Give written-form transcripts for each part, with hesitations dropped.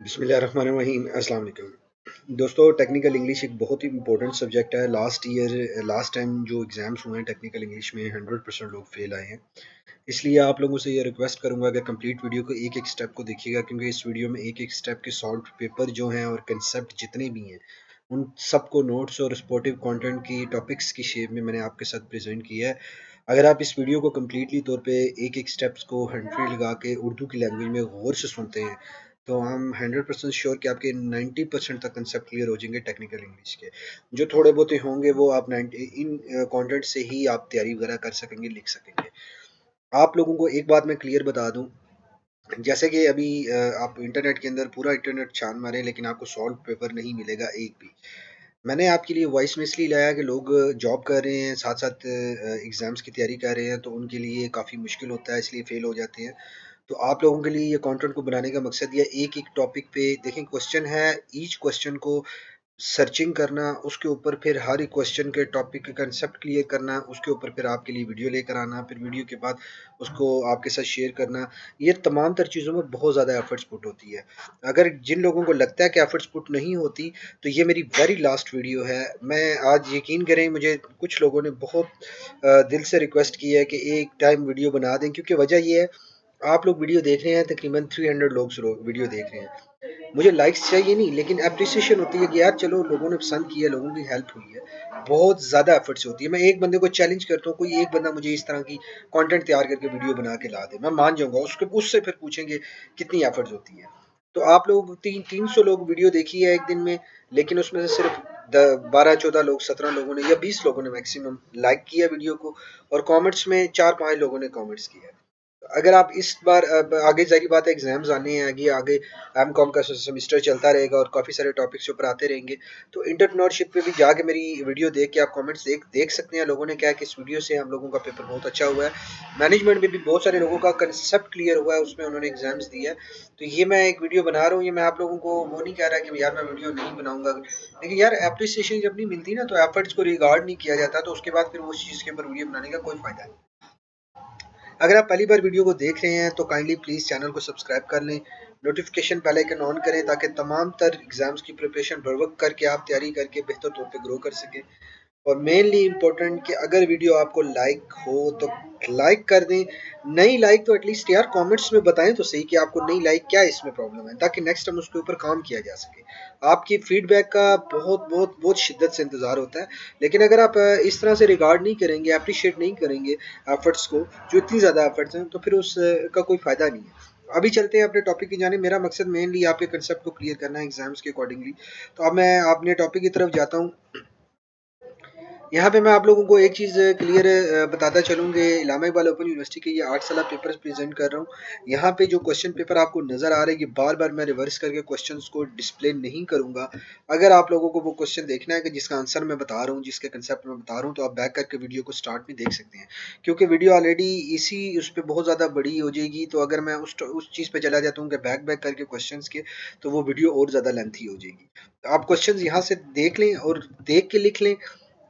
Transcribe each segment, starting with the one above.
बिस्मिल्लाहिर्रहमानिर्रहीम। अस्सलाम वालेकुम दोस्तों। टेक्निकल इंग्लिश एक बहुत ही इंपॉर्टेंट सब्जेक्ट है। लास्ट टाइम जो एग्ज़ाम्स हुए हैं टेक्निकल इंग्लिश में 100% लोग फेल आए हैं। इसलिए आप लोगों से ये रिक्वेस्ट करूंगा कि कंप्लीट वीडियो को एक एक स्टेप को देखिएगा, क्योंकि इस वीडियो में एक एक स्टेप के सॉल्व पेपर जो हैं और कंसेप्ट जितने भी हैं उन सबको नोट्स और स्पोर्टिव कंटेंट की टॉपिक्स की शेप में मैंने आपके साथ प्रेजेंट किया है। अगर आप इस वीडियो को कम्प्लीटली तौर पे एक एक स्टेप्स को हैंड फ्री लगा के उर्दू की लैंग्वेज में गौर से सुनते हैं तो हम 100% श्योर कि आपके 90% तक कंसेप्ट क्लियर हो जाएंगे टेक्निकल इंग्लिश के। जो थोड़े बहुत होंगे वो आप 90 इन कंटेंट से ही आप तैयारी वगैरह कर सकेंगे, लिख सकेंगे। आप लोगों को एक बात मैं क्लियर बता दूं, जैसे कि अभी आप इंटरनेट के अंदर पूरा इंटरनेट छान मारें लेकिन आपको सॉल्व पेपर नहीं मिलेगा एक भी। मैंने आपके लिए वॉइस में इसलिए लाया कि लोग जॉब कर रहे हैं, साथ साथ एग्ज़ाम्स की तैयारी कर रहे हैं, तो उनके लिए काफ़ी मुश्किल होता है, इसलिए फेल हो जाते हैं। तो आप लोगों के लिए ये कंटेंट को बनाने का मकसद ये एक एक टॉपिक पे देखें, क्वेश्चन है, ईच क्वेश्चन को सर्चिंग करना, उसके ऊपर फिर हर एक क्वेश्चन के टॉपिक के कंसेप्ट क्लियर करना, उसके ऊपर फिर आपके लिए वीडियो लेकर आना, फिर वीडियो के बाद उसको आपके साथ शेयर करना। ये तमाम तर चीज़ों में बहुत ज़्यादा एफर्ट्स पुट होती है। अगर जिन लोगों को लगता है कि एफर्ट्स पुट नहीं होती, तो ये मेरी वेरी लास्ट वीडियो है। मैं आज यकीन करें, मुझे कुछ लोगों ने बहुत दिल से रिक्वेस्ट की है कि एक टाइम वीडियो बना दें, क्योंकि वजह ये है आप लोग वीडियो देख रहे हैं, तकरीबन 300 लोग वीडियो देख रहे हैं। मुझे लाइक्स चाहिए नहीं, लेकिन एप्रिसिएशन होती है कि यार चलो लोगों ने पसंद किया, लोगों की हेल्प हुई है। बहुत ज़्यादा एफर्ट्स होती है। मैं एक बंदे को चैलेंज करता हूँ, कोई एक बंदा मुझे इस तरह की कंटेंट तैयार करके वीडियो बना के ला दे, मैं मान जाऊंगा। उसके उससे फिर पूछेंगे कितनी एफर्ट्स होती है। तो आप लोग 300 लोग वीडियो देखी है एक दिन में, लेकिन उसमें से सिर्फ 12-14 लोग, 17 लोगों ने या 20 लोगों ने मैक्सिमम लाइक किया वीडियो को, और कमेंट्स में 4-5 लोगों ने कमेंट्स किया। अगर आप इस बार आगे जारी बात है, एग्जाम्स आने हैं आगे आगे, एम कॉम का सेमेस्टर चलता रहेगा और काफ़ी सारे टॉपिक्स ऊपर आते रहेंगे। तो एंटरप्रेन्योरशिप पे भी जाके मेरी वीडियो देख के आप कमेंट्स देख देख सकते हैं। लोगों ने क्या है कि इस वीडियो से हम लोगों का पेपर बहुत अच्छा हुआ है। मैनेजमेंट में भी बहुत सारे लोगों का कंसेप्ट क्लियर हुआ है, उसमें उन्होंने एग्जाम्स दिया है। तो ये मैं एक वीडियो बना रहा हूँ, ये मैं आप लोगों को वो नहीं कह रहा कि यार मैं वीडियो नहीं बनाऊंगा, लेकिन यार एप्रिसिएशन जब नहीं मिलती ना, तो एफर्ट्स को रिगार्ड नहीं किया जाता, तो उसके बाद फिर उस चीज़ के ऊपर वीडियो बनाने का कोई फायदा नहीं। अगर आप पहली बार वीडियो को देख रहे हैं तो काइंडली प्लीज़ चैनल को सब्सक्राइब कर लें, नोटिफिकेशन बेल आइकन ऑन करें, ताकि तमाम तर एग्जाम्स की प्रिपरेशन बर वक्त करके आप तैयारी करके बेहतर तौर पे ग्रो कर सकें। और मेनली इम्पोर्टेंट कि अगर वीडियो आपको लाइक हो तो लाइक कर दें, नहीं लाइक तो एटलीस्ट यार कमेंट्स में बताएं तो सही कि आपको नहीं लाइक क्या इसमें प्रॉब्लम है, ताकि नेक्स्ट टाइम उसके ऊपर काम किया जा सके। आपकी फीडबैक का बहुत बहुत बहुत शिद्दत से इंतज़ार होता है। लेकिन अगर आप इस तरह से रिगार्ड नहीं करेंगे, अप्रिशिएट नहीं करेंगे एफर्ट्स को, जो इतनी ज़्यादा एफर्ट्स हैं, तो फिर उसका कोई फ़ायदा नहीं है। अभी चलते हैं अपने टॉपिक की जाने। मेरा मकसद मेनली आपके कंसेप्ट को क्लियर करना है एग्जाम्स के अकॉर्डिंगली। तो अब मैं अपने टॉपिक की तरफ जाता हूँ। यहाँ पे मैं आप लोगों को एक चीज़ क्लियर बताता चलूँ कि इलामा इकबाल ओपन यूनिवर्सिटी के ये 8 साल पेपर्स प्रेजेंट कर रहा हूँ। यहाँ पे जो क्वेश्चन पेपर आपको नज़र आ रहे हैं, ये बार बार मैं रिवर्स करके क्वेश्चंस को डिस्प्ले नहीं करूँगा। अगर आप लोगों को वो क्वेश्चन देखना है कि जिसका आंसर मैं बता रहा हूँ, जिसके कंसेप्ट मैं बता रहा हूँ, तो आप बैक करके वीडियो को स्टार्ट में देख सकते हैं, क्योंकि वीडियो ऑलरेडी इसी उस पर बहुत ज़्यादा बड़ी हो जाएगी। तो अगर मैं उस चीज़ पर चला जाता हूँ कि बैक बैक करके क्वेश्चन के, तो वो वीडियो और ज़्यादा लेंथी हो जाएगी। आप क्वेश्चन यहाँ से देख लें और देख के लिख लें,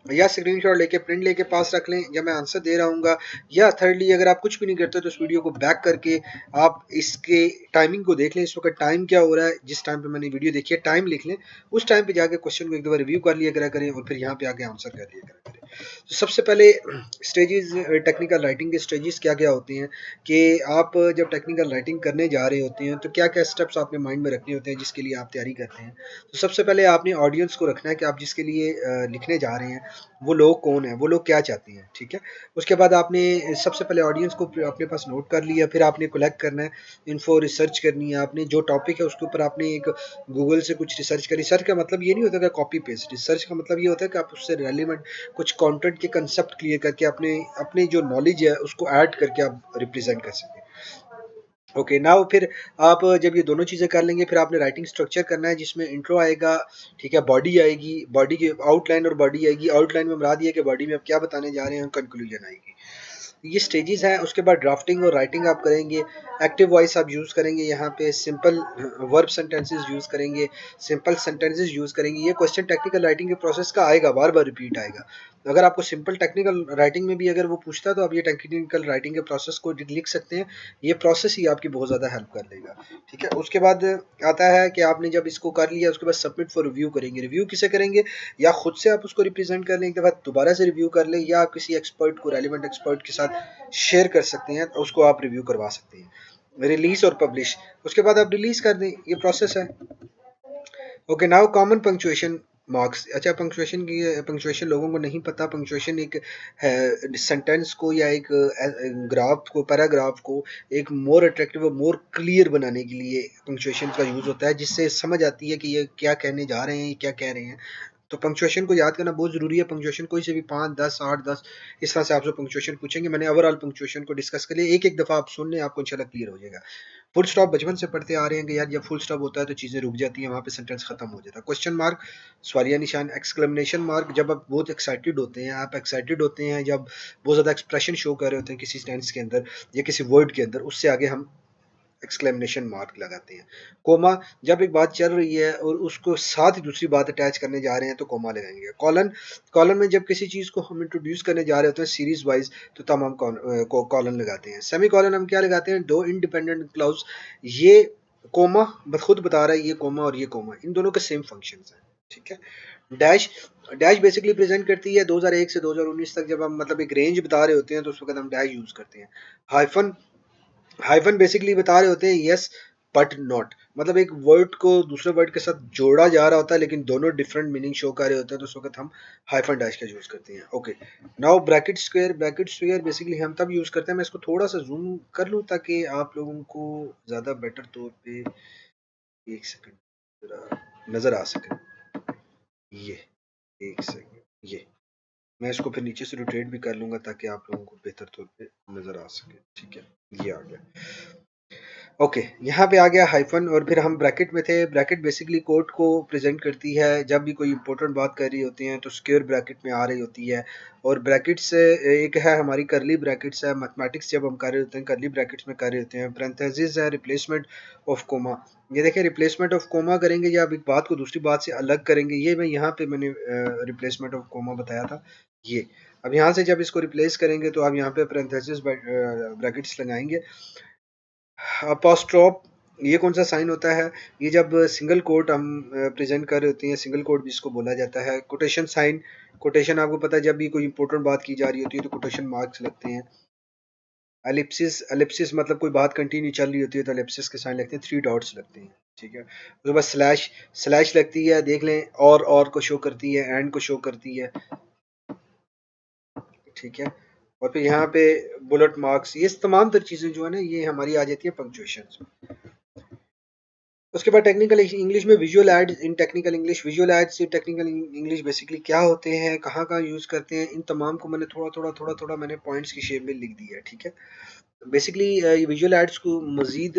या स्क्रीनशॉट लेके प्रिंट लेके पास रख लें जब मैं आंसर दे रहा हूँ। या थर्डली, अगर आप कुछ भी नहीं करते तो इस वीडियो को बैक करके आप इसके टाइमिंग को देख लें, इस वक्त टाइम क्या हो रहा है, जिस टाइम पे मैंने वीडियो देखी है टाइम लिख लें, उस टाइम पे जाके क्वेश्चन को एक दफ़ा रिव्यू कर लिया करा करें और फिर यहाँ पे आके आंसर कर लिया करा करें। तो सबसे पहले स्टेजेस, टेक्निकल राइटिंग के स्टेजेस क्या क्या होते हैं, कि आप जब टेक्निकल राइटिंग करने जा रहे होते हैं तो क्या क्या स्टेप्स आपने माइंड में रखने होते हैं जिसके लिए आप तैयारी करते हैं। तो सबसे पहले आपने ऑडियंस को रखना है कि आप जिसके लिए लिखने जा रहे हैं वो लोग कौन है, वो लोग क्या चाहते हैं, ठीक है। उसके बाद आपने सबसे पहले ऑडियंस को अपने पास नोट कर लिया, फिर आपने कलेक्ट करना है, इन्फो रिसर्च करनी है आपने, जो टॉपिक है उसके ऊपर आपने एक गूगल से कुछ रिसर्च करी। रिसर्च का मतलब ये नहीं होता कि कॉपी पेस्ट, रिसर्च का मतलब ये होता है कि आप उससे रेलिवेंट कुछ कंटेंट के कंसेप्ट क्लियर करके अपने अपनी जो नॉलेज है उसको ऐड करके आप रिप्रेजेंट कर सकें। ओके नाउ फिर आप जब ये दोनों चीज़ें कर लेंगे, फिर आपने राइटिंग स्ट्रक्चर करना है, जिसमें इंट्रो आएगा, ठीक है, बॉडी आएगी, बॉडी की आउटलाइन और बॉडी आएगी। आउटलाइन में बता दिया कि बॉडी में आप क्या बताने जा रहे हैं, कंक्लूजन आएगी। ये स्टेजेस हैं। उसके बाद ड्राफ्टिंग और राइटिंग आप करेंगे। एक्टिव वॉइस आप यूज़ करेंगे, यहाँ पे सिंपल वर्ब सेंटेंसेस यूज़ करेंगे, सिंपल सेंटेंसेस यूज़ करेंगे। ये क्वेश्चन टेक्निकल राइटिंग के प्रोसेस का आएगा, बार बार रिपीट आएगा। अगर आपको सिंपल टेक्निकल राइटिंग में भी अगर वो पूछता है तो आप ये टेक्निकल राइटिंग के प्रोसेस को लिख सकते हैं। ये प्रोसेस ही आपकी बहुत ज़्यादा हेल्प कर देगा। ठीक है, उसके बाद आता है कि आपने जब इसको कर लिया उसके बाद सबमिट फॉर रिव्यू करेंगे। रिव्यू किसे करेंगे, या खुद से आप उसको रिप्रेजेंट कर लें, एक दफ़ा दोबारा से रिव्यू कर लें, या आप किसी एक्सपर्ट को, रेलिवेंट एक्सपर्ट के साथ शेयर कर सकते हैं, उसको आप रिव्यू करवा सकते हैं। रिलीज और पब्लिश, उसके बाद आप रिलीज कर दें, ये प्रोसेस है। Okay, now common punctuation marks. अच्छा, पंक्चुएशन की, पंक्चुएशन लोगों को नहीं पता। पंक्चुएशन एक है सेंटेंस को या एक ग्राफ को, पैराग्राफ को एक मोर अट्रैक्टिव और मोर क्लियर बनाने के लिए पंक्चुएशन का यूज होता है, जिससे समझ आती है कि ये क्या कहने जा रहे हैं, ये क्या कह रहे हैं। तो पंक्चुएशन को याद करना बहुत जरूरी है। पंक्चुएशन कोई से भी 5, 10, 8, 10 इस तरह से आपसे पंक्चुएशन पूछेंगे। मैंने ओवरऑल पंक्चुएशन को डिस्कस कर लिया, एक एक दफा आप सुन लें, आपको इंशाल्लाह क्लियर हो जाएगा। फुल स्टॉप बचपन से पढ़ते आ रहे हैं कि यार जब फुल स्टॉप होता है तो चीज़ें रुक जाती हैं, वहाँ पे सेंटेंस खत्म हो जाता है। क्वेश्चन मार्क, सवालिया निशान, एक्सक्लेमेशन मार्क, जब आप बहुत एक्साइटेड होते हैं, आप एक्साइटेड होते हैं जब बहुत ज़्यादा एक्सप्रेशन शो कर रहे होते हैं किसी सेंटेंस के अंदर या किसी वर्ड के अंदर, उससे आगे हम एक्सक्लेमेशन मार्क लगाते हैं। कोमा, जब एक बात चल रही है और उसको साथ ही दूसरी बात अटैच करने जा रहे हैं तो कोमा लगाएंगे। कॉलन, कॉलन में जब किसी चीज़ को हम इंट्रोड्यूस करने जा रहे होते हैं सीरीज वाइज तो तब हम कॉलन लगाते हैं। सेमी कॉलन हम क्या लगाते हैं, दो इंडिपेंडेंट क्लाउज। ये कोमा खुद बता रहा है, ये कोमा और ये कोमा इन दोनों के सेम फंक्शंस हैं। ठीक है। डैश, डैश बेसिकली प्रेजेंट करती है 2001 से 2019 तक, जब हम मतलब एक रेंज बता रहे होते हैं तो उस वक्त हम डैश यूज करते हैं। हाइफन, हाइफन बेसिकली बता रहे होते हैं यस बट नॉट, मतलब एक वर्ड को दूसरे वर्ड के साथ जोड़ा जा रहा होता है लेकिन दोनों डिफरेंट मीनिंग शो कर रहे होते हैं, तो उस वक्त हम हाइफन डैश का यूज करते हैं। Okay, now bracket square. Bracket square basically हम तब यूज करते हैं, मैं इसको थोड़ा सा जूम कर लूँ ताकि आप लोगों को ज्यादा बेटर तौर पे, एक सेकंड, जरा नजर आ सके। ये एक सेकंड, ये मैं इसको फिर नीचे से रोटेट भी कर लूंगा ताकि आप लोगों को बेहतर तौर पे नजर आ सके। ठीक है, ये आ गया। ओके, यहाँ पे आ गया हाइफन और फिर हम ब्रैकेट में थे। ब्रैकेट बेसिकली कोड को प्रेजेंट करती है, जब भी कोई इंपॉर्टेंट बात कर रही होती हैं तो स्क्वायर ब्रैकेट में आ रही होती है। और ब्रैकेट्स एक है हमारी करली ब्रैकेट्स है, मैथमेटिक्स जब हम कर रहे होते हैं करली ब्रैकेट्स में कर रहे होते हैं। पैरेंथेसिस है रिप्लेसमेंट ऑफ कोमा। ये देखें, रिप्लेसमेंट ऑफ कोमा करेंगे या आप एक बात को दूसरी बात से अलग करेंगे, ये मैं यहाँ पे मैंने रिप्लेसमेंट ऑफ कोमा बताया था। ये अब यहाँ से जब इसको रिप्लेस करेंगे तो आप यहाँ पे पैरेंथेसिस ब्रैकेट्स लगाएंगे। अपोस्ट्रोफ, ये कौन सा साइन होता है, ये जब सिंगल कोट हम प्रेजेंट कर रहे होते हैं, सिंगल कोट जिसको बोला जाता है। कोटेशन साइन, कोटेशन आपको पता है जब भी कोई इंपॉर्टेंट बात की जा रही होती है तो कोटेशन मार्क्स लगते हैं। एलिप्सिस, एलिप्सिस मतलब कोई बात कंटिन्यू चल रही होती है तो एलिप्सिस के साइन लगते हैं, 3 डॉट्स लगते हैं। ठीक है, उसके बाद स्लैश, स्लैश लगती है, देख लें, और को शो करती है, एंड को शो करती है। ठीक है, और फिर यहाँ पे बुलेट मार्क्स, ये तमाम तर चीज़ें जो है ना ये हमारी आ जाती है पंक्चुएशन। उसके बाद टेक्निकल इंग्लिश में विजुअल एड्स इन टेक्निकल इंग्लिश। विजुअल एड्स इन टेक्निकल इंग्लिश बेसिकली क्या होते हैं, कहाँ कहाँ यूज़ करते हैं, इन तमाम को मैंने थोड़ा थोड़ा मैंने पॉइंट्स की शेप में लिख दिया है। ठीक है, बेसिकली ये विजुअल एड्स को मज़ीद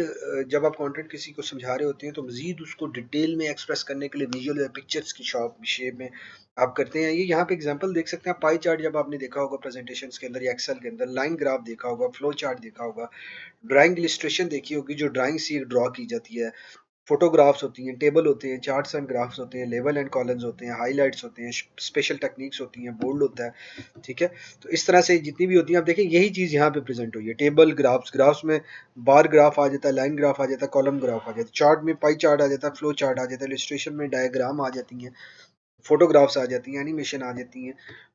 जब आप कंटेंट किसी को समझा रहे होते हैं तो मज़ीद उसको डिटेल में एक्सप्रेस करने के लिए विजुअल पिक्चर्स की शेप में आप करते हैं। ये यहाँ पे एग्जांपल देख सकते हैं, पाई चार्ट जब आपने देखा होगा प्रेजेंटेशंस के अंदर या एक्सेल के अंदर, लाइन ग्राफ देखा होगा, फ्लो चार्ट देखा होगा, ड्राइंग इलिस्ट्रेशन देखी होगी, जो ड्राइंग से ड्रॉ की जाती है, फोटोग्राफ्स होती हैं, टेबल होते हैं, चार्ट्स एंड ग्राफ्स होते हैं, लेवल एंड कॉलम्स होते हैं, हाइलाइट्स होते हैं, स्पेशल टेक्निक्स होती हैं, बोल्ड होता है। ठीक है, तो इस तरह से जितनी भी होती हैं आप देखें यही चीज़ यहाँ पे प्रेजेंट हुई है। टेबल, ग्राफ्स, ग्राफ्स में बार ग्राफ आ जाता है, लाइन ग्राफ आ जाता है, कॉलम ग्राफ आ जाता है, चार्ट में पाई चार्ट आ जाता है, फ्लो चार्ट आ जाता है, इलस्ट्रेशन में डायग्राम आ जाती हैं, फोटोग्राफ्स आ जाती हैं, एनिमेशन आ जाती हैं।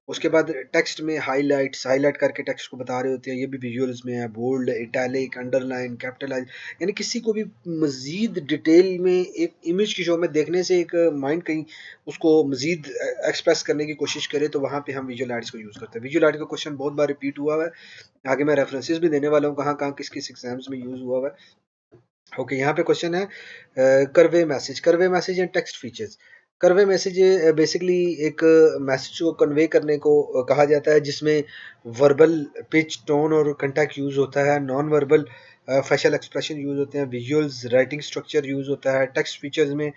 उसके बाद टेक्स्ट में हाइलाइट्स, हाईलाइट करके टेक्स्ट को बता रहे होते हैं, ये भी विजुअल्स में है, बोल्ड, इटैलिक, अंडरलाइन, कैपिटलाइज, यानी किसी को भी मज़ीद डिटेल में एक इमेज की शो में देखने से एक माइंड कहीं उसको मज़ीद एक्सप्रेस करने की कोशिश करे तो वहाँ पे हम विजुअल एड्स को यूज़ करते हैं। विजुअल एड का क्वेश्चन बहुत बार रिपीट हुआ है, आगे मैं रेफरेंसेस भी देने वाला हूँ कहाँ कहाँ किस किस एग्जाम्स में यूज़ हुआ है। ओके, यहाँ पे क्वेश्चन है करवे मैसेज, करवे मैसेज एंड टेक्स्ट फीचर्स। करवे मैसेज बेसिकली एक मैसेज को कन्वे करने को कहा जाता है जिसमें वर्बल पिच, टोन और कंटेक्ट यूज होता है, non verbal facial expression use होते हैं, विजुअल्स, राइटिंग स्ट्रक्चर यूज होता है। टेक्स्ट फीचर्स में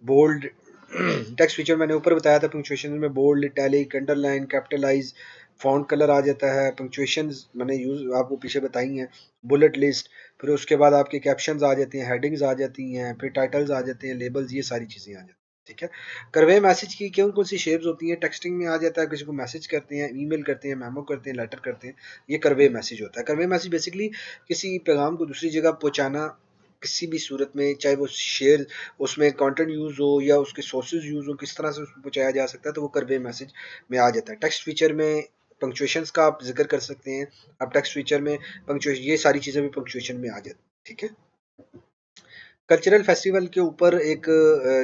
बोल्ड, टेक्स्ट फीचर मैंने ऊपर बताया था पंक्चुएशन में, bold, italic, underline, capitalise, font colour आ जाता है। पंक्चुएशन मैंने यूज आपको पीछे बताई हैं, बुलेट लिस्ट, फिर उसके बाद आपके कैप्शंस आ जाते हैं, हेडिंग्स आ जाती हैं, फिर टाइटल्स आ जाते हैं, लेबल्स, ये सारी चीज़ें आ जाती हैं। ठीक है। कन्वे मैसेज की कौन कौन सी शेप्स होती हैं? टेक्सटिंग में आ जाता है, किसी को मैसेज करते हैं, ईमेल करते हैं, मेमो करते हैं, लेटर करते हैं, ये कन्वे मैसेज होता है। कन्वे मैसेज बेसिकली किसी पैगाम को दूसरी जगह पहुंचाना किसी भी सूरत में, चाहे वो शेयर उसमें कंटेंट यूज हो या उसके सोर्सेज यूज हो, किस तरह से उसको पहुंचाया जा सकता है, तो वो कन्वे मैसेज में आ जाता है। टेक्स्ट फीचर में पंक्चुएशंस का आप जिक्र कर सकते हैं। आप टेक्स्ट फीचर में पंक्चुएशन, ये सारी चीजें भी पंक्चुएशन में आ जाती है। ठीक है। कल्चरल फेस्टिवल के ऊपर एक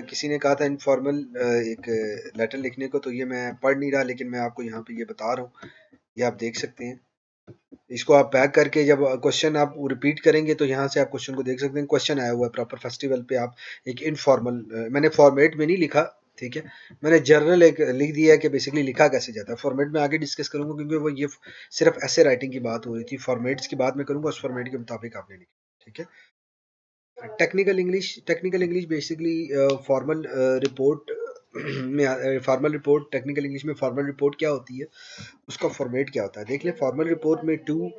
किसी ने कहा था इनफॉर्मल एक लेटर लिखने को, तो ये मैं पढ़ नहीं रहा, लेकिन मैं आपको यहाँ पे ये बता रहा हूँ, ये आप देख सकते हैं। इसको आप पैक करके जब क्वेश्चन आप रिपीट करेंगे तो यहाँ से आप क्वेश्चन को देख सकते हैं। क्वेश्चन आया हुआ है प्रॉपर फेस्टिवल पे, आप एक इनफॉर्मल, मैंने फॉर्मेट में नहीं लिखा, ठीक है, मैंने जर्नल एक लिख दिया है कि बेसिकली लिखा कैसे जाता है। फॉर्मेट में आगे डिस्कस करूंगा, क्योंकि वो ये सिर्फ ऐसे राइटिंग की बात हो रही थी। फॉर्मेट्स की बात मैं करूंगा, उस फॉर्मेट के मुताबिक आपने लिखा। ठीक है। Technical English basically formal report में, फॉर्मल रिपोर्ट, टेक्निकल इंग्लिश में फॉर्मल रिपोर्ट क्या होती है, उसका फॉर्मेट क्या होता है देख लें। फॉर्मल रिपोर्ट में to,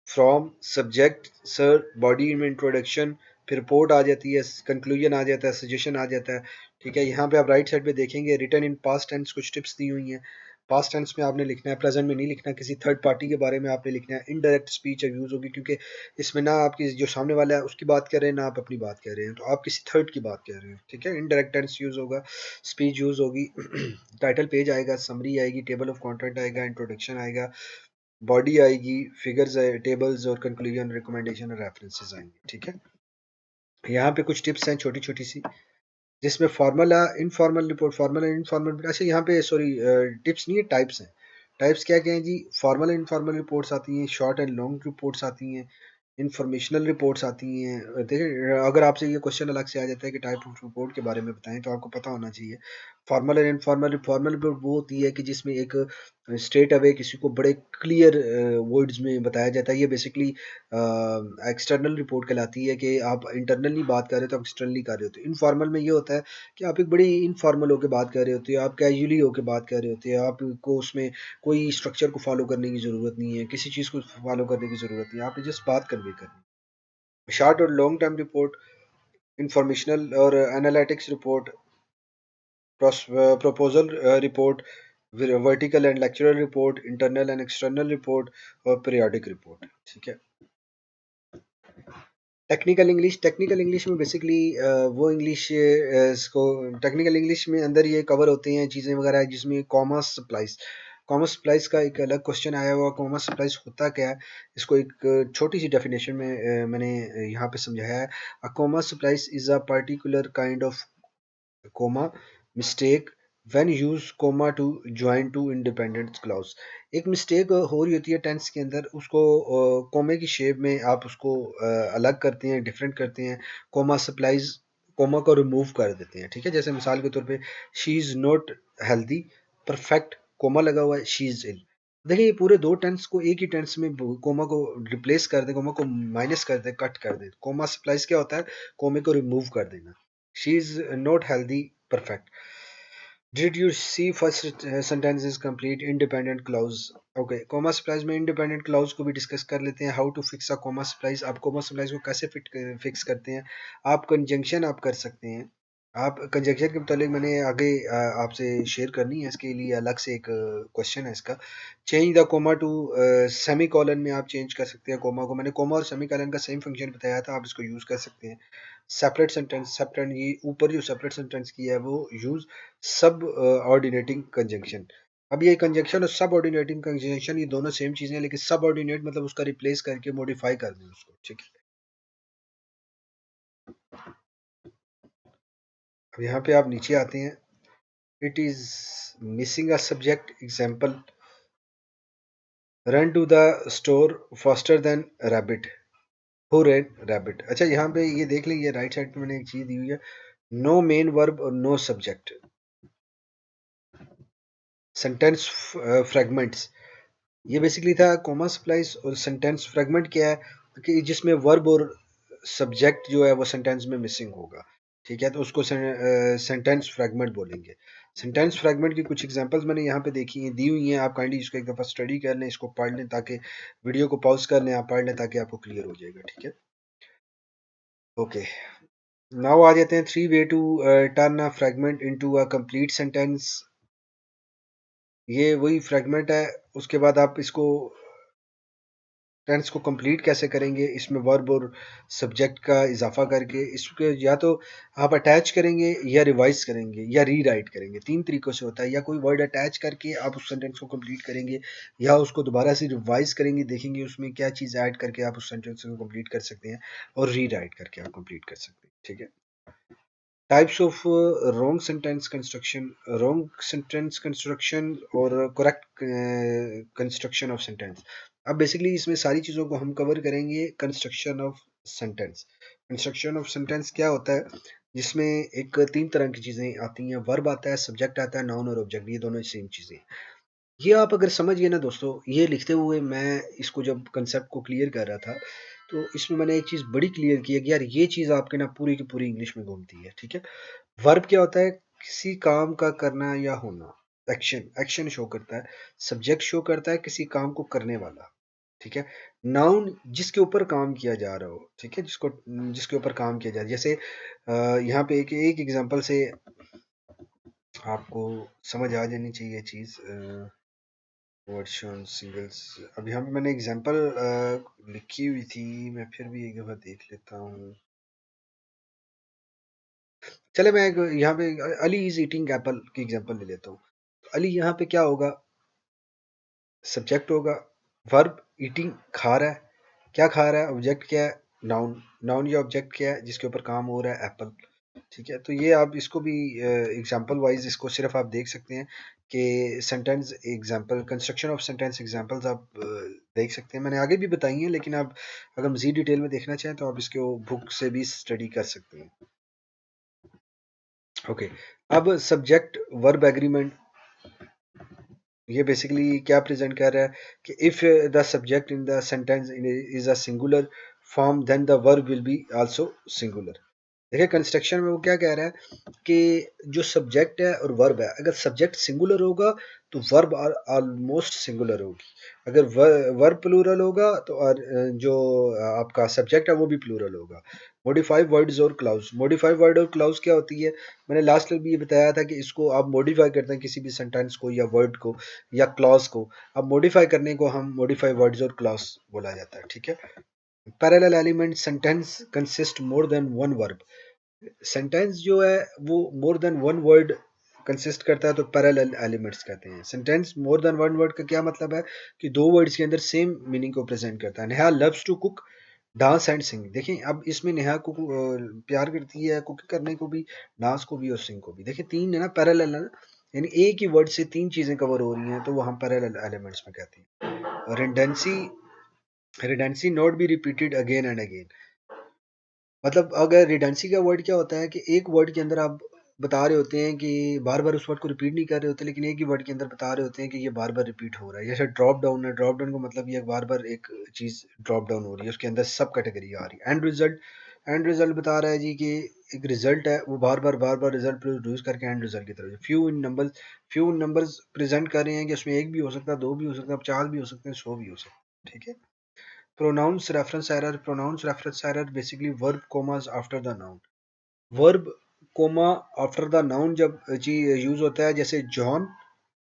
from, subject, sir, body में इंट्रोडक्शन, फिर रिपोर्ट आ जाती है, कंक्लूजन आ जाता है, सजेशन आ जाता है। ठीक है। यहाँ पे आप राइट साइड पे देखेंगे रिटर्न इन पास्ट टेंस, कुछ टिप्स दी हुई हैं। पास्ट टेंस में आपने लिखना है, प्रेजेंट में नहीं लिखना। किसी थर्ड पार्टी के बारे में आपने लिखना है। इनडायरेक्ट स्पीच यूज होगी, क्योंकि इसमें ना आपकी जो सामने वाला है उसकी बात कर रहे हैं, ना आप अपनी बात कर रहे हैं, तो आप किसी थर्ड की बात कर रहे हैं। ठीक है। इनडायरेक्ट टेंस यूज होगा, स्पीच यूज होगी, टाइटल पेज आएगा, समरी आएगी, टेबल ऑफ कंटेंट आएगा, इंट्रोडक्शन आएगा, बॉडी आएगी, फिगर्स, टेबल्स और कंक्लूजन, रिकमेंडेशन और रेफरेंसेस आएंगे। ठीक है। यहाँ पे कुछ टिप्स हैं छोटी छोटी सी, जिसमें formal informal report, formal and informal, अच्छा यहाँ पे सॉरी टिप्स नहीं है, टाइप्स हैं। टाइप्स क्या क्या हैं जी? फॉर्मल एंड इनफॉर्मल रिपोर्ट्स आती हैं, शॉर्ट एंड लॉन्ग रिपोर्ट्स आती हैं, इंफॉर्मेशनल रिपोर्ट्स आती हैं। देखिए, अगर आपसे ये क्वेश्चन अलग से आ जाता है कि टाइप ऑफ रिपोर्ट के बारे में बताएं, तो आपको पता होना चाहिए formal and informal. Formal report वो होती है कि जिसमें एक स्ट्रेट अवे किसी को बड़े क्लियर वर्ड्स में बताया जाता है। ये बेसिकली एक्सटर्नल रिपोर्ट कहलाती है, कि आप इंटरनली बात कर रहे हो तो आप एक्सटर्नली कर रहे होते हो। इनफॉर्मल में ये होता है कि आप एक बड़ी इनफॉर्मल होकर बात कर रहे होते हो, आप कैजुअली होकर बात कर रहे होते हैं, आपको उसमें कोई स्ट्रक्चर को फॉलो करने की ज़रूरत नहीं है, किसी चीज़ को फॉलो करने की ज़रूरत नहीं है, आपने जस्ट बात कन्वे करनी है। शॉर्ट और लॉन्ग टर्म रिपोर्ट, इंफॉर्मेशनल और analytics report, proposal report, vertical and lateral report, internal and external report और पीरियोडिक रिपोर्ट। ठीक है। टेक्निकल इंग्लिश में बेसिकली वो इंग्लिश को, टेक्निकल इंग्लिश में अंदर ये कवर होते हैं चीज़ें वगैरह, जिसमें कॉमर्स सप्लाईज, कॉमर्स सप्लाईज का एक अलग क्वेश्चन आया हुआ। कॉमर्स सप्लाईज होता क्या है, इसको एक छोटी सी डेफिनेशन में मैंने यहाँ पे समझाया है। A comma splice is a particular kind of comma mistake when use comma to join two independent clause. एक मिस्टेक हो रही होती है टेंस के अंदर, उसको कोमे की शेप में आप उसको अलग करते हैं, डिफरेंट करते हैं, कोमा सप्लाइज, कोमा को रिमूव कर देते हैं। ठीक है। जैसे मिसाल के तौर पे she is not healthy, perfect, comma लगा हुआ है, शी इज इल। देखिए, ये पूरे दो टेंस को एक ही टेंस में कोमा को रिप्लेस कर दे, कोमा को माइनस कर दे, कट कर दे। कोमा सप्लाइज क्या होता है? कोमे को रिमूव कर देना। She is not healthy, perfect. Did you see first sentence is complete independent clause? Okay, comma supplies में independent clause को भी डिस्कस कर लेते हैं। How to fix a comma supplies, आप comma supplies को कैसे फिक्स करते हैं। आप कंजंक्शन आप कर सकते हैं। आप कंजंक्शन के मुतालिक मैंने आगे आपसे शेयर करनी है, इसके लिए अलग से एक क्वेश्चन है इसका। Change the comma two semi colon में आप चेंज कर सकते हैं कोमा को। मैंने कोमा और सेमी कॉलन का सेम फंक्शन बताया था, आप इसको यूज कर सकते हैं। सेपरेट सेंटेंस, सेपरेट, ये ऊपर जो सेपरेट सेंटेंस की है वो यूज सब ऑर्डिनेटिंग कंजंक्शन। अब ये कंजंक्शन और सब ऑर्डिनेटिंग कंजंक्शन ये दोनों सेम चीजें हैं, लेकिन सब ऑर्डिनेट मतलब उसका रिप्लेस करके मॉडिफाई कर दें उसको। ठीक है। अब यहाँ पे आप नीचे आते हैं, it is missing a subject example, run to the store faster than rabbit, who ran rabbit. अच्छा, यहाँ पे ये देख लें, ये राइट साइड पे मैंने एक चीज दी हुई है, नो मेन वर्ब और नो सब्जेक्ट, सेंटेंस फ्रेगमेंट्स। ये बेसिकली था कॉमा सप्लाइज। और सेंटेंस फ्रेगमेंट क्या है कि जिसमें वर्ब और सब्जेक्ट जो है वो सेंटेंस में मिसिंग होगा। ठीक है। तो उसको सेंटेंस फ्रेगमेंट बोलेंगे। सेंटेंस फ्रेगमेंट की कुछ एग्जांपल्स मैंने यहाँ पे देखी हैं, दी हुई हैं, आप काइंडली इसको एक दफ़ा स्टडी कर लें, इसको पढ़ लें, ताकि वीडियो को पॉज कर लें, आप पढ़ लें ताकि आपको क्लियर हो जाएगा। ठीक है। ओके। नाउ आ जाते हैं 3 way to turn a fragment into a complete sentence. ये वही फ्रेगमेंट है। उसके बाद आप इसको टेंस को कंप्लीट कैसे करेंगे, इसमें वर्ब और सब्जेक्ट का इजाफा करके इसके या तो आप अटैच करेंगे या रिवाइज करेंगे या रीराइट करेंगे। तीन तरीकों से होता है, या कोई वर्ड अटैच करके आप उस सेंटेंस को कंप्लीट करेंगे, या उसको दोबारा से रिवाइज करेंगे, देखेंगे उसमें क्या चीज़ ऐड करके आप उस सेंटेंस को कंप्लीट कर सकते हैं, और रीराइट करके आप कंप्लीट कर सकते हैं। ठीक है। Types of wrong sentence construction, wrong sentence construction और करेक्ट कंस्ट्रक्शन ऑफ सेंटेंस। अब बेसिकली इसमें सारी चीज़ों को हम कवर करेंगे। Construction of sentence, construction of sentence क्या होता है, जिसमें एक तीन तरह की चीज़ें आती हैं। वर्ब आता है, सब्जेक्ट आता है, नाउन और ऑब्जेक्ट, ये दोनों सेम चीज़ें। ये आप अगर समझ गए ना दोस्तों, ये लिखते हुए मैं इसको जब कंसेप्ट को क्लियर कर रहा था, तो इसमें मैंने एक चीज़ बड़ी क्लियर की है कि यार ये चीज़ आपके ना पूरी की पूरी इंग्लिश में घूमती है। ठीक है। वर्ब क्या होता है, किसी काम का करना या होना, एक्शन, एक्शन शो करता है। सब्जेक्ट शो करता है किसी काम को करने वाला। ठीक है। नाउन जिसके ऊपर काम किया जा रहा हो, ठीक है, जिसको जिसके ऊपर काम किया जा रहा है। जैसे यहाँ पे एक एक एग्जांपल से आपको समझ आ जानी चाहिए चीज़। वर्ड्स शोन सिंगल्स, अब यहाँ पे मैंने एग्जांपल लिखी हुई थी, मैं फिर भी एक दफ़ा देख लेता हूँ। चले मैं यहाँ पे अली इज ईटिंग एप्पल की एग्जांपल ले लेता हूँ। अली यहाँ पे क्या होगा, सब्जेक्ट होगा, वर्ब ईटिंग खा रहा है, क्या खा रहा है, ऑब्जेक्ट क्या है, नाउन, नाउन या ऑब्जेक्ट क्या है जिसके ऊपर काम हो रहा है, एप्पल। ठीक है। तो ये आप इसको भी एग्जांपल वाइज इसको सिर्फ आप देख सकते हैं कि sentence example, construction of sentence examples आप देख सकते हैं। मैंने आगे भी बताई हैं, लेकिन आप अगर मजीद डिटेल में देखना चाहें तो आप इसको बुक से भी स्टडी कर सकते हैं। ओके। अब सब्जेक्ट वर्ब एग्रीमेंट, ये बेसिकली क्या प्रेजेंट कर रहा है कि if the subject in the sentence is a singular form then the verb will be also singular. देखिए कंस्ट्रक्शन में वो क्या कह रहा है कि जो सब्जेक्ट है और वर्ब है, अगर सब्जेक्ट सिंगुलर होगा तो वर्ब ऑलमोस्ट सिंगुलर होगी। अगर वर्ब प्लूरल होगा तो जो आपका सब्जेक्ट है वो भी प्लूरल होगा। मॉडिफाइड वर्ड्स और क्लाउज, मॉडिफाइड वर्ड और क्लाउज क्या होती है, मैंने लास्ट में भी ये बताया था कि इसको आप मॉडिफाई करते हैं किसी भी सेंटेंस को या वर्ड को या क्लॉज को। अब मॉडिफाई करने को हम मॉडिफाई वर्ड्स और क्लॉज बोला जाता है। ठीक है। Parallel element, sentence consist more than one verb, sentence जो है वो more than one word consist करता है तो पैरेलल एलिमेंट्स कहते हैं। Sentence more than one word का क्या मतलब है कि दो वर्ड्स के अंदर सेम मीनिंग को प्रेजेंट करता है। Neha loves to cook, dance and sing. देखिए अब इसमें नेहा को प्यार करती है कुकिंग करने को भी, डांस को भी और सिंग को भी। देखिए तीन है ना, पैरेलल है ना, यानी एक ही वर्ड से तीन चीजें कवर हो रही हैं, तो वो हम पैरेलल एलिमेंट्स में कहते हैं। Redundancy, redundancy not be repeated again and again, मतलब अगर रिडेंडेंसी का वर्ड क्या होता है कि एक वर्ड के अंदर आप बता रहे होते हैं कि बार बार उस वर्ड को रिपीट नहीं कर रहे होते, लेकिन एक ही वर्ड के अंदर बता रहे होते हैं कि ये बार बार रिपीट हो रहा है। जैसे ड्रॉप डाउन है, ड्रॉप डाउन का मतलब ये बार बार एक चीज ड्रॉप डाउन हो रही है, उसके अंदर सब कैटेगरी आ रही है। एंड रिजल्ट, एंड रिजल्ट बता रहा है जी कि एक रिजल्ट है वो बार बार रिजल्ट प्रोड्यूस करके एंड रिजल्ट की तरफ। Few in numbers, few in numbers present कर रहे हैं कि उसमें एक भी हो सकता है, दो भी हो सकता है, 50 भी हो सकते हैं, 100 भी हो सकते हैं। ठीक है। Pronouns reference error, pronouns reference error basically verb commas after the noun, verb comma after the noun जब जी यूज होता है, जैसे John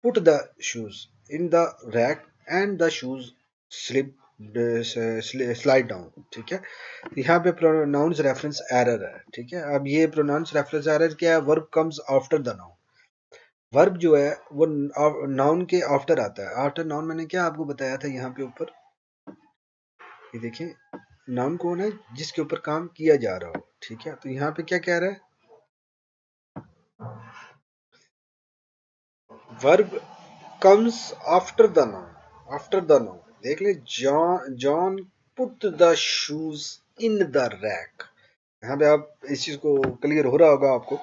put the shoes in the rack and the shoes slip slide down। ठीक है। यहाँ पे pronouns reference error है। ठीक है। अब ये pronouns reference error क्या है, verb comes after the noun, verb जो है वो नाउन के आफ्टर आता है। आफ्टर नाउन मैंने क्या आपको बताया था यहाँ पे ऊपर, ये देखिए नाउन कौन है, जिसके ऊपर काम किया जा रहा हो। ठीक है। तो यहाँ पे क्या कह रहा है, verb comes after the noun, after the noun. देख ले, John, John put the shoes in the rack. यहाँ पे आप इस चीज को क्लियर हो रहा होगा आपको।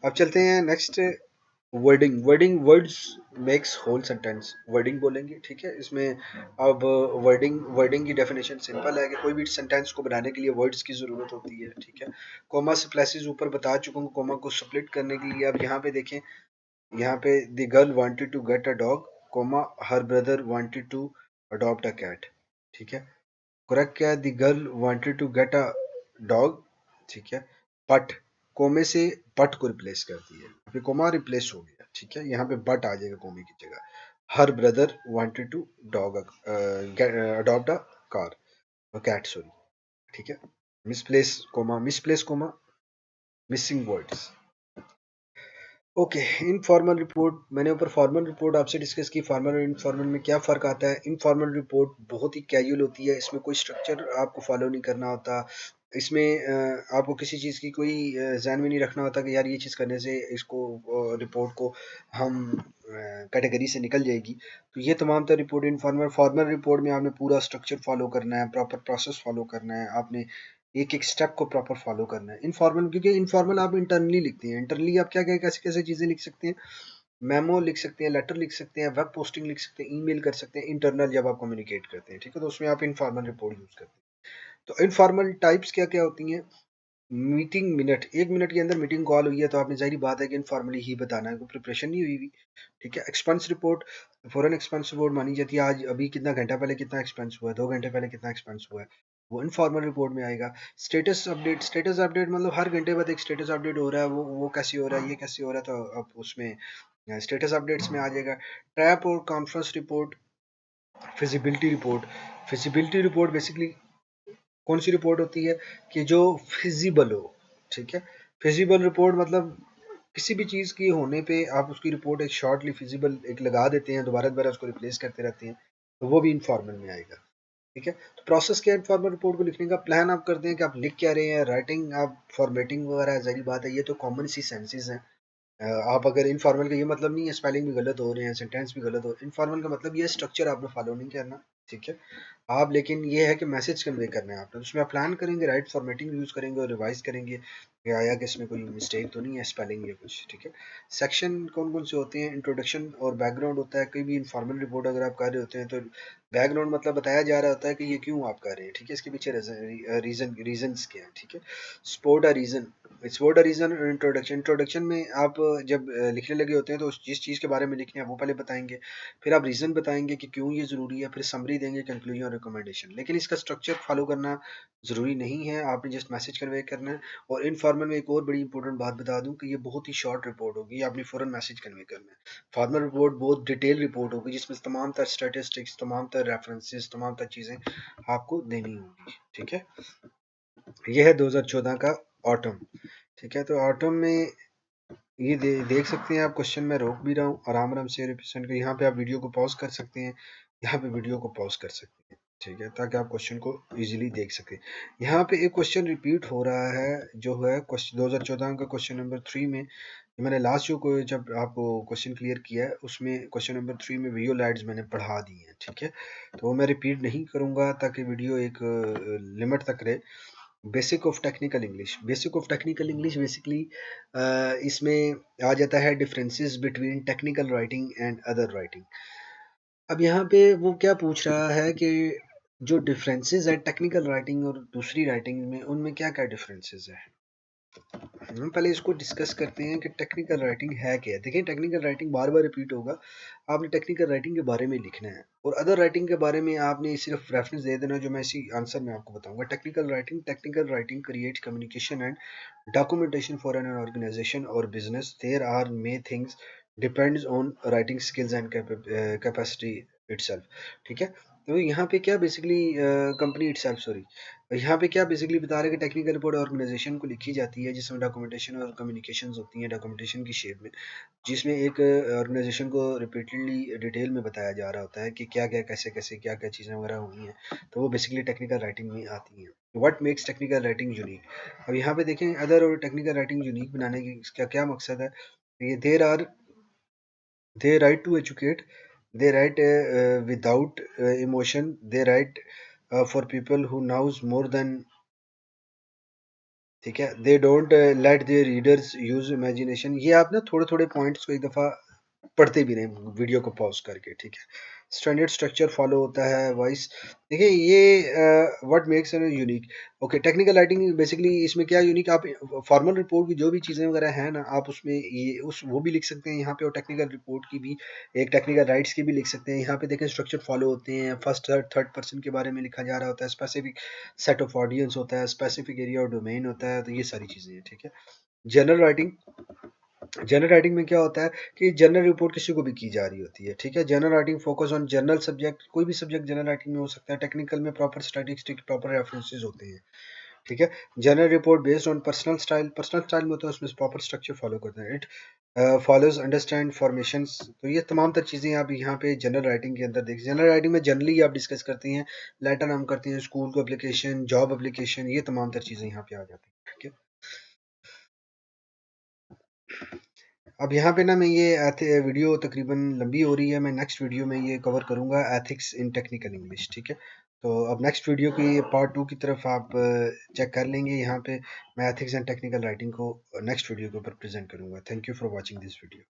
अब चलते हैं next, wording, wording words makes whole sentence, wording बोलेंगे। ठीक है। इसमें अब वर्डिंग, वर्डिंग की डेफिनेशन सिंपल है कि कोई भी सेंटेंस को बनाने के लिए वर्ड्स की जरूरत होती है। ठीक है। कोमा से प्लेसेस ऊपर बता चुका हूँ, कोमा को स्प्लिट करने के लिए। अब यहाँ पे देखें, यहाँ पे the girl wanted to get a dog, comma her brother wanted to adopt a cat. ठीक है। करेक्ट क्या है, the girl wanted to get a dog. ठीक है। बट कोमे से बट को रिप्लेस करती है, अभी कोमा रिप्लेस हो गया, ठीक है, यहाँ पे बट आ जाएगा कोमे की जगह। Her brother wanted to dog adopt a car, cat sorry, ठीक है, misplace comma, missing words. Okay, informal report, मैंने ऊपर फॉर्मल रिपोर्ट आपसे डिस्कस की। फॉर्मल और इनफॉर्मल में क्या फ़र्क आता है? इनफॉर्मल रिपोर्ट बहुत ही कैजुअल होती है, इसमें कोई स्ट्रक्चर आपको फॉलो नहीं करना होता। इसमें आपको किसी चीज़ की कोई ज़हन में नहीं रखना होता कि यार ये चीज़ करने से इसको रिपोर्ट को हम कैटेगरी से निकल जाएगी। तो ये तमाम तर रिपोर्ट इनफॉर्मल। फॉर्मल रिपोर्ट में आपने पूरा स्ट्रक्चर फॉलो करना है, प्रॉपर प्रोसेस फॉलो करना है, आपने एक एक स्टेप को प्रॉपर फॉलो करना है। इनफॉर्मल, क्योंकि इनफॉर्मल आप इंटरनली लिखते हैं, इंटरनली आप क्या क्या कैसे कैसे चीज़ें लिख सकते हैं, मेमो लिख सकते हैं, लेटर लिख सकते हैं, वेब पोस्टिंग लिख सकते हैं, ईमेल कर सकते हैं, इंटरनल जब आप कम्युनिकेट करते हैं, ठीक है, तो उसमें आप इनफॉर्मल रिपोर्ट यूज़ करते हैं। तो इनफॉर्मल टाइप्स क्या क्या होती हैं? मीटिंग मिनट, 1 मिनट के अंदर मीटिंग कॉल हुई है तो आपने जाहिर बात है कि इनफॉर्मली ही बताना है, कोई प्रिपरेशन नहीं हुई हुई, ठीक है। एक्सपेंस रिपोर्ट, फॉरन एक्सपेंस रिपोर्ट मानी जाती है, आज अभी कितना घंटा पहले कितना एक्सपेंस हुआ है, 2 घंटे पहले कितना एक्सपेंस हुआ है, वो इनफॉर्मल रिपोर्ट में आएगा। स्टेटस अपडेट मतलब हर घंटे बाद एक स्टेटस अपडेट हो रहा है, वो कैसे हो रहा है, ये कैसे हो रहा है, तो अब उसमें स्टेटस अपडेट्स में आ जाएगा। ट्रैप और conference report, feasibility report. Feasibility report basically कौन सी रिपोर्ट होती है कि जो फिजिबल हो, ठीक है। फिजिबल रिपोर्ट मतलब किसी भी चीज़ की होने पे आप उसकी रिपोर्ट एक शॉर्टली फिजिबल एक लगा देते हैं, दोबारा दोबारा उसको रिप्लेस करते रहते हैं, तो वो भी इनफॉर्मल में आएगा, ठीक है। तो प्रोसेस क्या है इनफॉर्मल रिपोर्ट को लिखने का? प्लान आप करते हैं कि आप लिख क्या रहे हैं, राइटिंग आप फॉर्मेटिंग वगैरह, जाहिर बात है ये तो कॉमन सी सेंसेस हैं। आप अगर इनफॉर्मल का ये मतलब नहीं है स्पेलिंग भी गलत हो रहे हैं, सेंटेंस भी गलत हो, इनफॉर्मल का मतलब ये स्ट्रक्चर आपने फॉलो नहीं करना, ठीक है। आप लेकिन ये है कि मैसेज कन्वे करना है आपने, तो उसमें आप प्लान करेंगे, राइट फॉर्मेटिंग यूज़ करेंगे और रिवाइज करेंगे कि आया कि इसमें कोई मिस्टेक तो नहीं है स्पेलिंग या कुछ, ठीक है। सेक्शन कौन कौन से होते हैं? इंट्रोडक्शन और बैकग्राउंड होता है। कोई भी इनफॉर्मल रिपोर्ट अगर आप कर रहे होते हैं तो बैकग्राउंड मतलब बताया जा रहा होता है कि ये क्यों आप कर रहे हैं, ठीक है, इसके पीछे रीजंस क्या है, ठीक है। Sport a reason, sport a reason और इंट्रोडक्शन। इंट्रोडक्शन में आप जब लिखने लगे होते हैं तो जिस चीज़ के बारे में लिखने हैं वो पहले बताएंगे, फिर आप रीज़न बताएंगे कि क्यों ये ज़रूरी है, फिर समरी देंगे, कंक्लूजन और रिकमेंडेशन। लेकिन इसका स्ट्रक्चर फॉलो करना ज़रूरी नहीं है, आपने जस्ट मैसेज कन्वे करना है। और इनफॉर्मल में एक और बड़ी इंपॉर्टेंट बात बता दूं कि ये बहुत ही शॉर्ट रिपोर्ट होगी, आपने फ़ौरन मैसेज कन्वे करना है। फॉर्मल रिपोर्ट बहुत डिटेल रिपोर्ट होगी जिसमें तमाम तर स्टैटिस्टिक्स, तमाम तर रेफरेंसेस, तमाम तर चीज़ें आपको देनी होंगी, ठीक है। यह है 2014 का ऑटम, ठीक है। तो ऑटम में ये देख सकते हैं आप, क्वेश्चन मैं रोक भी रहा हूँ आराम आराम से रिप्रेजेंट कर, यहाँ पे आप वीडियो को पॉज कर सकते हैं, यहाँ पे वीडियो को पॉज कर सकते हैं, ठीक है, ताकि आप क्वेश्चन को इजीली देख सकें। यहाँ पे एक क्वेश्चन रिपीट हो रहा है जो है क्वेश्चन 2014 का क्वेश्चन नंबर 3 में। मैंने लास्ट जो को जब आपको क्वेश्चन क्लियर किया है उसमें क्वेश्चन नंबर 3 में वीडियो लाइट्स मैंने पढ़ा दी हैं, ठीक है। तो वो मैं रिपीट नहीं करूँगा ताकि वीडियो एक लिमिट तक रहे। Basic of technical English, basic of technical English basically इसमें आ जाता है differences between technical writing and other writing. अब यहाँ पे वो क्या पूछ रहा है कि जो डिफरेंसेस है टेक्निकल राइटिंग और दूसरी राइटिंग में, उनमें क्या क्या डिफरेंसेस है। हम पहले इसको डिस्कस करते हैं कि टेक्निकल राइटिंग है क्या है। देखिए टेक्निकल राइटिंग बार बार रिपीट होगा, आपने टेक्निकल राइटिंग के बारे में लिखना है, और अदर राइटिंग के बारे में आपने सिर्फ रेफरेंस दे देना जो मैं इसी आंसर में आपको बताऊंगा। Technical writing create communication and documentation for an organization or business. There are many things depends on writing skills and capacity itself, ठीक है। तो यहाँ पे क्या बेसिकली कंपनी इटसेल्फ सॉरी, यहाँ पे क्या बेसिकली बता रहे हैं कि टेक्निकल रिपोर्ट ऑर्गेनाइजेशन को लिखी जाती है जिसमें डॉक्यूमेंटेशन और कम्युनिकेशन होती हैं डॉक्यूमेंटेशन की शेप में, जिसमें एक ऑर्गेनाइजेशन को रिपीटेडली डिटेल में बताया जा रहा होता है कि क्या क्या कैसे कैसे क्या क्या चीज़ें वगैरह हुई हैं, तो वो बेसिकली टेक्निकल राइटिंग में आती हैं। What makes technical writing unique. अब यहाँ पे देखें अदर और टेक्निकल राइटिंग यूनिक बनाने की इसका क्या मकसद है। ये they write to educate, they write without emotion, they write for people who knows more than, ठीक है, they don't let their readers use imagination. ये आप ना थोड़े थोड़े पॉइंट्स को एक दफ़ा पढ़ते भी रहें वीडियो को पॉज करके, ठीक है। स्टैंडर्ड स्ट्रक्चर फॉलो होता है, वॉइस। देखिए ये what makes an unique. Okay, technical writing basically इसमें क्या यूनिक, आप फॉर्मल रिपोर्ट की जो भी चीज़ें वगैरह हैं ना, आप उसमें ये उस वो भी लिख सकते हैं यहाँ पे, और टेक्निकल रिपोर्ट की भी, एक टेक्निकल राइट्स की भी लिख सकते हैं। यहाँ पे देखें स्ट्रक्चर फॉलो होते हैं, फर्स्ट थर्ड थर्ड पर्सन के बारे में लिखा जा रहा होता है, स्पेसिफिक सेट ऑफ ऑडियंस होता है, स्पेसिफिक एरिया और डोमेन होता है, तो ये सारी चीज़ें हैं, ठीक है। जनरल राइटिंग, जनरल राइटिंग में क्या होता है कि जनरल रिपोर्ट किसी को भी की जा रही होती है, ठीक है। General writing focus on general subject, कोई भी सब्जेक्ट जनरल राइटिंग में हो सकता है। टेक्निकल में प्रॉपर स्टैटिस्टिक, प्रॉपर रेफरेंसेस होते हैं, ठीक है। General report based on personal style, personal style में होता है, उसमें प्रॉपर स्ट्रक्चर फॉलो करते हैं। इट फॉलोज अंडरस्टैंड फॉर्मेशंस, तो ये तमाम तर चीज़ें आप यहाँ पे जनरल राइटिंग के अंदर देख। जनरल राइटिंग में जनरली आप डिस्कस करते हैं, लेटर हम करते हैं, स्कूल को एप्लीकेशन, जॉब एप्लीकेशन, ये तमाम तर चीज़ें यहाँ पे आ जाती हैं, ठीक है। अब यहाँ पे ना मैं ये वीडियो तकरीबन लंबी हो रही है, मैं नेक्स्ट वीडियो में ये कवर करूँगा एथिक्स इन टेक्निकल इंग्लिश, ठीक है। तो अब नेक्स्ट वीडियो की पार्ट 2 की तरफ आप चेक कर लेंगे। यहाँ पे मैं एथिक्स एंड टेक्निकल राइटिंग को नेक्स्ट वीडियो के ऊपर प्रेजेंट करूँगा। Thank you for watching this video.